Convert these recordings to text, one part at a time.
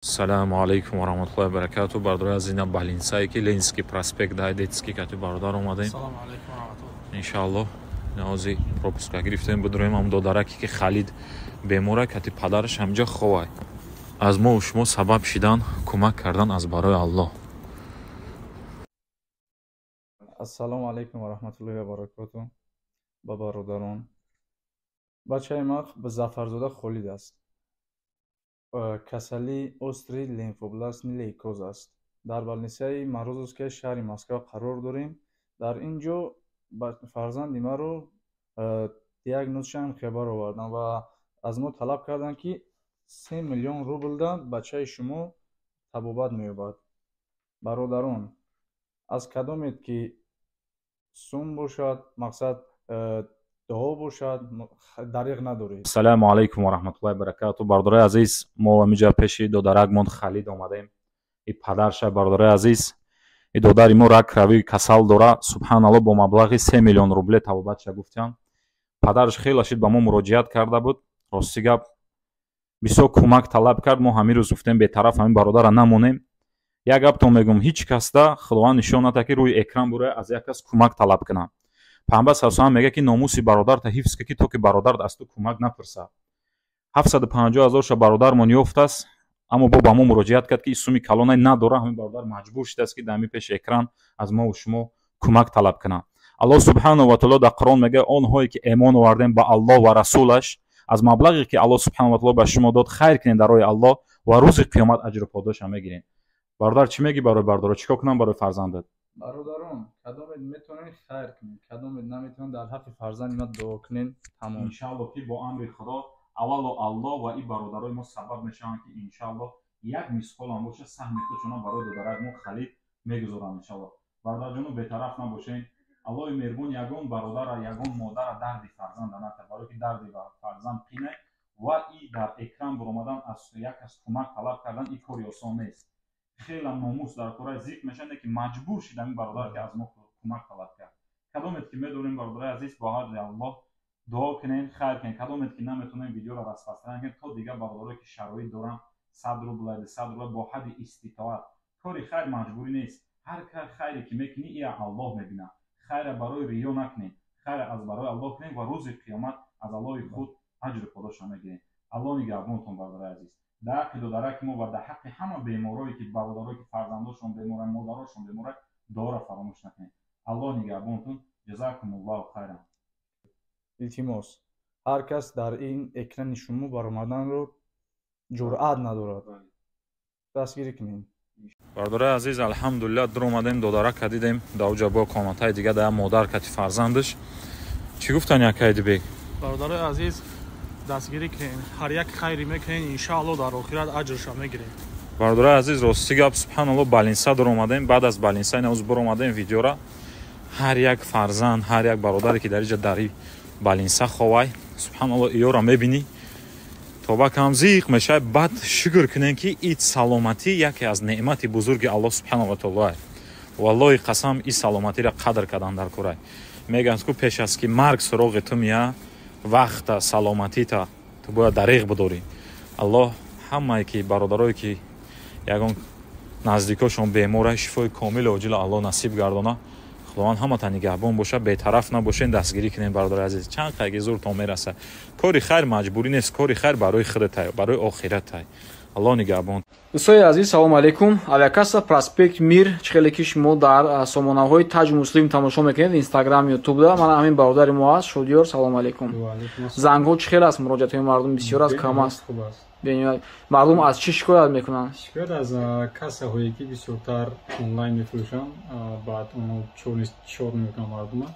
Салому алейкум ва раҳматуллоҳи ва баракатуҳ. Бардори азина Балинсае ки Ленинский проспект дар детский кати бародар омадем. Салому алейкум ва раҳматуллоҳ. Иншааллоҳ навози пропуска гирифтем бидурем ҳам додараке ки Халид бемора кати падараш ҳамҷа ховай. Аз мо шумо сабаб шидан кӯмак кардан аз барои Аллоҳ. Ассалому алейкум ва раҳматуллоҳи ва баракатуҳ. Ба бародарон. Бачаи ман Зафарзода Холид аст. Касали остри лимфобластни лейкоз аст. Дар балнисаи Морозовская шаҳри Москва қарор дорем. Дар ин ҷо фарзанди маро диагнозшам хабар овардан ва аз мо талаб карданд ки 3 миллион рублдан бачаи шумо табобат меёбад. Бародарон, аз кадомед ки сум бошад, мақсад дуо бошад, дариқ надоред. Ассалому алейкум ва раҳматуллоҳи ва баракатуҳ. Бардораи азиз, мо амиҷа пеши додаракмон Халид омадем. И падарша бардораи азиз, и додари мо рак равии касал дора. Субҳаналлоҳ, бо маблағи 3 миллион рубле табобатша гуфтанд. Падараш хеле шид ба мо муроҷиат карда буд. Рости гап бисёр кӯмак талаб кард. Мо ҳамин рӯз гуфтем бетараф ҳамин бародара намонем. Як гаптон мегӯм, ҳеҷ касда Худованд нишон надад ки рӯи экран бура аз як кас кӯмак талаб кунад. Пайғамбар саллаллоҳу алайҳи ва саллам мегӯяд ки номуси бародарта ҳифз кӣ ки то ки бародар аз ту кӯмак напурсад. 750 000 ша бародармон ёфтааст, аммо бо ба мо муроҷиат кард ки суми калоне надора. Ҳамин бародар маҷбур шудааст ки дар ҳамин пеши экран аз мо ва шумо кӯмак талаб кунад. Аллоҳ субҳанаҳу ва таоло дар Қуръон мегӯяд онҳое ки эмон овардем ба Аллоҳ ва расулаш, аз маблағе ки Аллоҳ субҳанаҳу ва таоло ба шумо дод хайр кунед дар роҳи Аллоҳ ва рӯзи қиёмат аҷру подоша мегиред. Бародар, чӣ мегӣ барои бародар? Чикор кунам барои фарзандат? Бародарон, кадомед метавонед хайр кунед, кадомед наметавонед дар ҳаққи фарзанди ман дуо кунед. Тамом. Иншааллоҳ ки бо амри Худо аввало Аллоҳ ва ин бародарои мо сабаб мешаванд ки иншааллоҳ як мисқол ҳам боша саҳми худшона барои додарак мо Халид мегузоранд иншааллоҳ. Бародарҷону бетараф набошед. Аллоҳи меҳрубон ягон бародара, ягон модара дарди фарзанда натад, барои ки дарди фарзанд қине ва и дар экран буромадан аз як кас кӯмак талаб кардан ин кори осон нест. Хеле номус дар кораи зикр мешавад ки маҷбур шид ҳамин бародар ки аз мо кӯмак талаб кард. Кадомед ки медонем бародари азиз бо ҳаджи Аллоҳ дуо кунед, хайр кунед. Кадомед ки наметонем видеоро распространен кунед, то дигар бародаре ки шароит доранд 100 рубл, 200 рубл бо ҳадди иститоат. Кори хайр маҷбурӣ нест. Ҳар хайре ки мекунӣ ия Аллоҳ мебинад. Хайра барои риё накунед. Хайра аз барои Аллоҳ кунед ва рӯзи қиёмат аз Аллоҳи худ аҷру подоша мегиред. Аллоҳ нигаҳбонтон бародари азиз. Дар ҳаққи додараки мо ва дар ҳаққи ҳама беморое ки бародарое ки фарзандошон беморанд, модарошон беморанд, дуоро фаромӯш накунед. Аллоҳ нигаҳбонтон. ҷазакумуллоҳу хайран. Илтимос, ҳар кас дар ин экрани шумо баромаданро ҷуръат надорад. Дастгирӣ кунед. Бародари азиз, алҳамдулиллаҳ дур омадем додарака дидем. Дар оҷа бо коматаи дига дар модар кати фарзандаш. Чӣ гуфтан якай дибек? Бародари азиз, дастгирӣ кунед. Ҳар як хайре мекунед, иншааллоҳ дар охират аҷрша мегиред. Бародари азиз, рости гап субҳаналлоҳ Балинса дур омадем. Баъд аз Балинса инавоз бур омадем видеора. Ҳар як фарзанд, ҳар як бародаре ки дар инҷа дари Балинса ховай, субҳаналлоҳ иёра мебинӣ. Тобакам зиқ мешавад, баъд шукр кунем ки ин саломатӣ яке аз неъмати бузурги Аллоҳ субҳанаҳу ва таоло аст. Валлоҳи қасам ин саломатиро қадр кардан дар кора. Мегӯянд ки пеш аз ки марг суроғи ту меяд, вақта саломатита ту бояд дариқ бидорӣ. Аллоҳ ҳамае ки бародарое ки ягон наздикошон бемора шифои комили оҷила Аллоҳ насиб гардона. Худованд ҳаматан нигаҳбон боша, бетараф набошед, дастгирӣ кунед бародари азиз. Чанд қайги зуртон мерасад. Кори хайр маҷбурӣ нест, кори хайр барои худтай, барои охираттай. Аллоҳ нигаҳбон. дӯстои азиз, салому алейкум. Авиакасса проспект Мир, чхеле ки шумо дар сомонаҳои Таҷ Муслим тамошо мекунед, Инстаграм, Ютубда. Ман ҳамин бародари мо аст, Шодиёр. Салому алейкум. Зангҳо чӣ хел аст? Муроҷиатҳои мардум бисёр аст, кам аст? Мардум аз чӣ шикоят мекунанд? Шикоят аз кассаҳое ки бисёртар онлайн мефурӯшанд, баъд онҳо чор мекунанд мардума.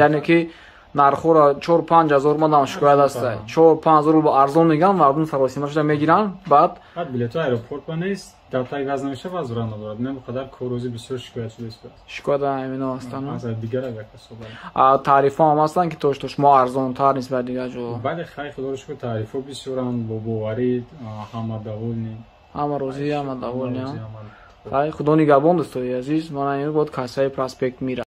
Яъне ки нархҳоро 4-5 ҳазор ман шикоят аст. 4-5 рубл арзон мегӯянд, мардум саросимашуда мегиранд, баъд билетҳои аэропорт ба нест, дафтари ваз намеша, вазра надорад. Намеқадар коррозӣ бисёр шикоят шуда истояд. Шикоят амино ҳастанд. Аз дигар авиакассаҳо таърифҳо ҳам ҳастанд ки то шумо арзонтар нисбати дигар ҷо? Бале, хай худоро шукр, таърифҳо бисёранд, бо боварӣ, ҳама доволни. Ҳама розӣ, ҳама доволни. Хай худо нигаҳбон дӯстои азиз. Ман ин бод кассаи проспект Мир.